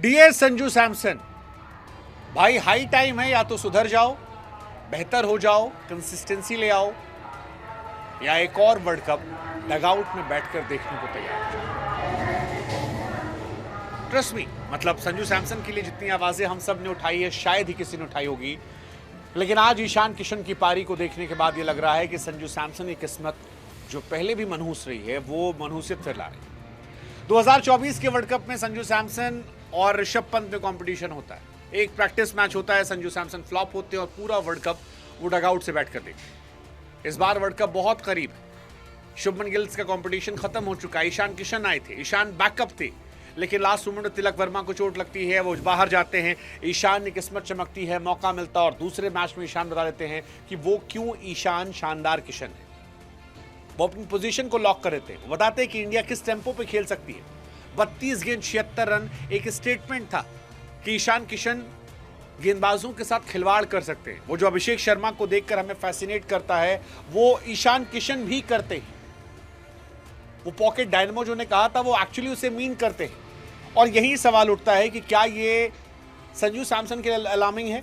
Dear Sanju Samson, भाई high time है, या तो सुधर जाओ, बेहतर हो जाओ, कंसिस्टेंसी ले आओ, या एक और वर्ल्ड कप डगआउट में बैठकर देखने को तैयार हो जाओ। ट्रस्ट मी, मतलब संजू सैमसन के लिए जितनी आवाजें हम सब ने उठाई है शायद ही किसी ने उठाई होगी, लेकिन आज ईशान किशन की पारी को देखने के बाद ये लग रहा है कि संजू सैमसन की किस्मत जो पहले भी मनहूस रही है वो मनहूसियत फिर ला रही है। 2024 के वर्ल्ड कप में संजू सैमसन और ऋषभ पंत में कंपटीशन होता है, एक प्रैक्टिस मैच होता है, संजू सैमसन फ्लॉप होते हैं और पूरा वर्ल्ड कप वो डगआउट से बैठकर देखते। इस बार वर्ल्ड कप बहुत करीब है, शुभमन गिल का कंपटीशन खत्म हो चुका है, ईशान किशन आए थे, ईशान बैकअप थे, लेकिन लास्ट मोमेंट में तिलक वर्मा को चोट लगती है, वो बाहर जाते हैं, ईशान की किस्मत चमकती है, मौका मिलता है और दूसरे मैच में ईशान बता देते हैं कि वो क्यों ईशान शानदार किशन है। वो अपनी पोजीशन को लॉक कर देते हैं, वो बताते हैं कि इंडिया किस टेम्पो पे खेल सकती है। 32 गेंद 76 रन एक स्टेटमेंट था कि ईशान किशन गेंदबाजों के साथ खिलवाड़ कर सकते हैं। वो जो अभिषेक शर्मा को देखकर हमें फैसिनेट करता है वो ईशान किशन भी करते हैं। वो पॉकेट डायनमो जो ने कहा था वो एक्चुअली उसे मीन करते हैं। और यही सवाल उठता है कि क्या ये संजू सैमसन के लिए अलार्मिंग है,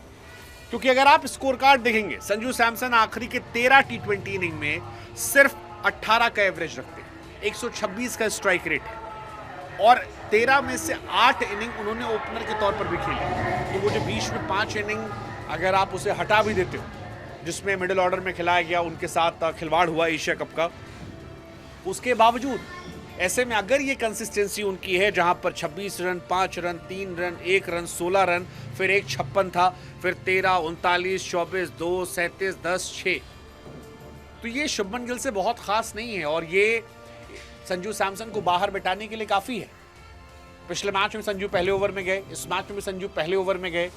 क्योंकि अगर आप स्कोर कार्ड देखेंगे, संजू सैमसन आखिरी के 13 टी20 इनिंग में सिर्फ 18 का एवरेज रखते हैं, 126 का स्ट्राइक रेट है और 13 में से 8 इनिंग उन्होंने ओपनर के तौर पर भी खेली। तो वो जो बीच में 5 इनिंग अगर आप उसे हटा भी देते हो जिसमें मिडिल ऑर्डर में खिलाया गया, उनके साथ खिलवाड़ हुआ एशिया कप का, उसके बावजूद ऐसे में अगर ये कंसिस्टेंसी उनकी है जहां पर 26 run, 5 run, 3 run, 1 run, 16 run, फिर एक 56 था, फिर 13, 39, 24, 2, 37, 10, 6, तो ये शुभमन गिल से बहुत खास नहीं है और ये संजू सैमसन को बाहर बिठाने के लिए काफी है। पिछले मैच में संजू पहले ओवर में गए, इस मैच में भी संजू पहले ओवर में गए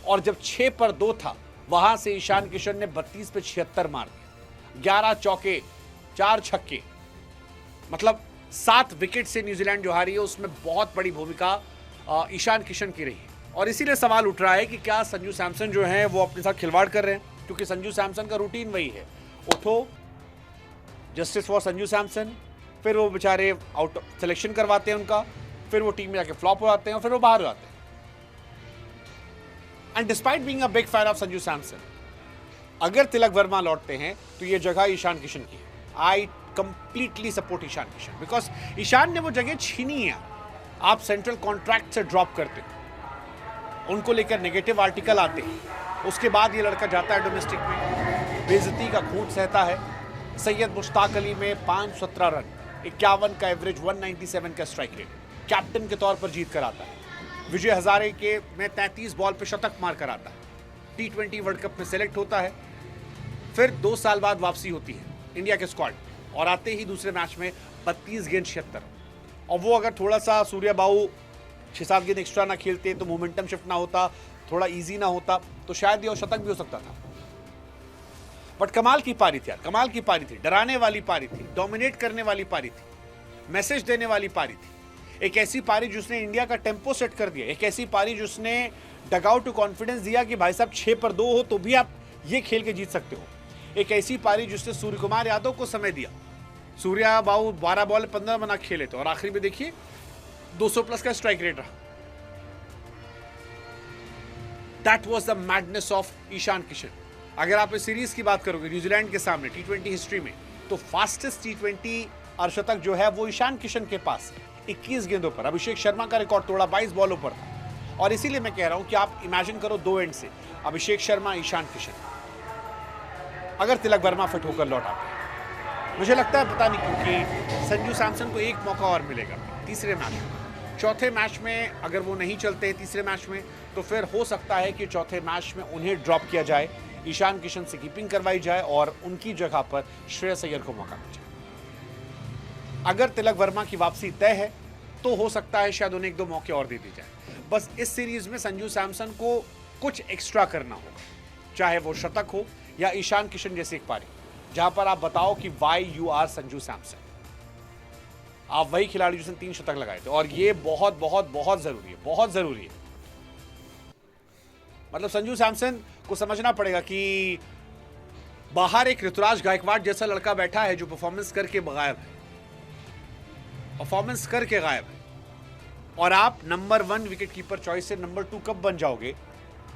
और जब 6 पर 2 था वहां से ईशान किशन ने 32 पे 76 मार दिया, 11 चौके, 4 छक्के, मतलब 7 विकेट से न्यूजीलैंड जो हारी है उसमें बहुत बड़ी भूमिका ईशान किशन की रही है। और इसीलिए सवाल उठ रहा है कि क्या संजू सैमसन जो है वो अपने साथ खिलवाड़ कर रहे हैं, क्योंकि संजू सैमसन का रूटीन वही है, उठो, जस्टिस फॉर संजू सैमसन, फिर वो बेचारे आउट सिलेक्शन करवाते हैं उनका, फिर वो टीम में जाके फ्लॉप हो जाते हैं और फिर वो बाहर हो जाते हैं। And despite being a big fan of Sanju Samson, अगर तिलक वर्मा लौटते हैं तो ये जगह ईशान किशन की है। I completely support Ishan Kishan, because Ishan ने वो जगह छीनी है। आप सेंट्रल कॉन्ट्रैक्ट से ड्रॉप करते हो, उनको लेकर नेगेटिव आर्टिकल आते हैं, उसके बाद ये लड़का जाता है डोमेस्टिक में, बेइज्जती का खूंट सहता है। सैयद मुश्ताक अली में 517 रन, 51 का एवरेज, 197 का स्ट्राइक रेट, कैप्टन के तौर पर जीत कर आता है। विजय हजारे के में 33 बॉल पे शतक मार कर आता है, टी20 वर्ल्ड कप में सेलेक्ट होता है, फिर 2 साल बाद वापसी होती है इंडिया के स्क्वाड और आते ही दूसरे मैच में 32 गेंद 76। और वो अगर थोड़ा सा सूर्या बाबू 6-7 गेंद एक्स्ट्रा ना खेलते तो मोमेंटम शिफ्ट ना होता, थोड़ा इजी ना होता, तो शायद ये शतक भी हो सकता था। बट कमाल की पारी थी यार, कमाल की पारी थी, डराने वाली पारी थी, डोमिनेट करने वाली पारी थी, मैसेज देने वाली पारी थी। एक ऐसी पारी जिसने इंडिया का टेम्पो सेट कर दिया, एक ऐसी पारी जिसने डगआउट को कॉन्फिडेंस दिया कि भाई साहब 6 पर 2 हो तो भी आप ये खेल के जीत सकते हो। एक ऐसी पारी जिसने सूर्य कुमार यादव को समय दिया, सूर्या बाबू 12 बॉल 15 बना खेले थे और आखिरी में देखिए 200 प्लस का स्ट्राइक रेट रहा। That was the madness of Ishan Kishan. अगर आप इस सीरीज की बात करोगे न्यूजीलैंड के सामने टी20 हिस्ट्री में, तो फास्टेस्ट टी20 अर्धशतक जो है वो ईशान किशन के पास 21 गेंदों पर। अभिषेक शर्मा का रिकॉर्ड तोड़ा 22 बॉलों पर था। और इसीलिए मैं कह रहा हूं कि आप इमेजिन करो 2 एंड से, अभिषेक शर्मा, ईशान किशन, अगर तिलक वर्मा फिट होकर लौट आते हैं, मुझे लगता है पता नहीं क्योंकि संजू सैमसन को एक मौका और मिलेगा तीसरे मैच में। चौथे मैच में अगर वो नहीं चलते तीसरे मैच में तो फिर हो सकता है कि चौथे मैच में उन्हें ड्रॉप किया जाए, ईशान किशन से कीपिंग करवाई जाए और उनकी जगह पर श्रेयस अय्यर को मौका मिल जाए। अगर तिलक वर्मा की वापसी तय है तो हो सकता है शायद उन्हें 1-2 मौके और दे दी जाए। बस इस सीरीज में संजू सैमसन को कुछ एक्स्ट्रा करना होगा, चाहे वो शतक हो या ईशान किशन जैसी एक पारी जहां पर आप बताओ कि why you are Sanju Samson. आप वही खिलाड़ी जिसने 3 शतक लगाए थे और ये बहुत बहुत बहुत जरूरी है, बहुत जरूरी है। मतलब संजू सैमसन को समझना पड़ेगा कि बाहर एक ऋतुराज गायकवाड़ जैसा लड़का बैठा है जो परफॉर्मेंस करके गायब है, परफॉर्मेंस करके गायब है। और आप नंबर 1 विकेट कीपर चॉइस से नंबर 2 कब बन जाओगे,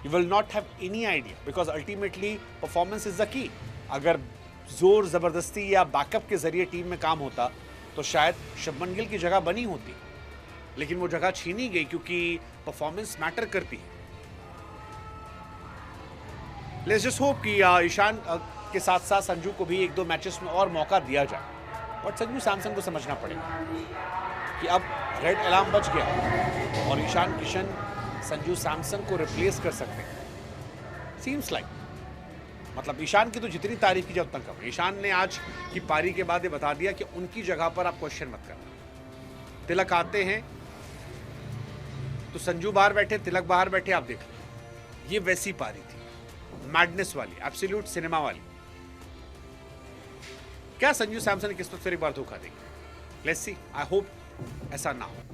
you will not have any idea, because ultimately performance is the key. अगर जोर जबरदस्ती या बैकअप के जरिए टीम में काम होता तो शायद शुभमन गिल की जगह बनी होती, लेकिन वो जगह छीनी गई क्योंकि परफॉर्मेंस मैटर करती है। लेट्स जस्ट होप कि ईशान के साथ साथ संजू को भी 1-2 मैचेस में और मौका दिया जाए। और संजू सैमसन को समझना पड़ेगा कि अब रेड अलार्म बज गया और ईशान किशन संजू सैमसन को रिप्लेस कर सकते हैं। सीम्स लाइक, मतलब ईशान की तो जितनी तारीफ की जाए उतना कम। ईशान ने आज की पारी के बाद ये बता दिया कि उनकी जगह पर आप क्वेश्चन मत करना। तिलक आते हैं तो संजू बाहर बैठे, तिलक बाहर बैठे, आप देख लो। ये वैसी पारी थी, मैडनेस वाली, एब्सोल्यूट सिनेमा वाली। क्या संजू सैमसन की किस्मत फिर एक बार धोखा देगी? लेट्स सी, आई होप ऐसा ना हो।